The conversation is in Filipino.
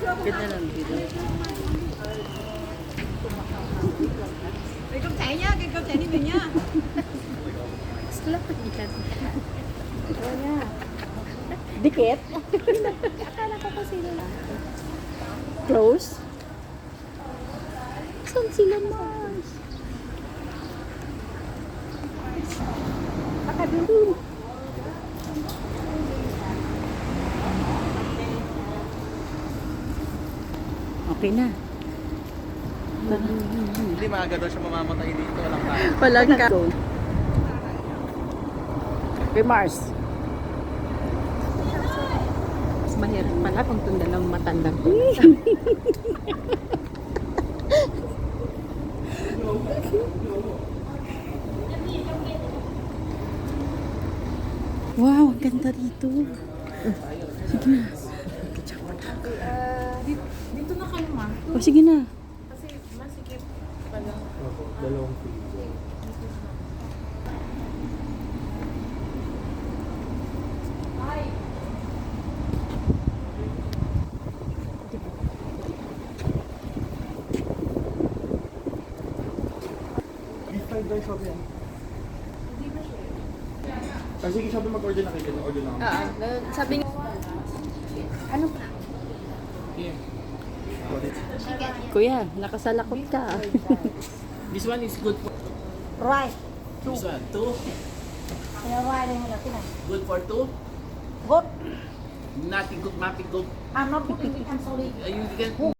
Ganda lang dito. Cái cơm cháy nhá, cái cơm cháy đi mình nhá. Slap yan. Rồi nha. Dikit? Akala ko kasi nila. Close? Saan sila, Mars? Baka dun. Okay na. Hindi maaga daw siya mamamatay dito. Walang kaya. Walang ka. Kay Mars. Mas mahirap pala kung itong dalawang matandang to. Wow, ang ganda dito. Sige na. Dito na kayo ma. O sige na. Kasi masikip pala. Dalawang fried rice order yan. Sige, sabi mag-order na kayo. Order na kami. Sabi nga. Ano pa? Yeah. Kuya, nakasalakot ka. This one is good for... Right. This one, 2. Kaya wala mo natin ah. Good for 2. Good. Nothing good, nothing good. I'm not putting it. I'm sorry. You can...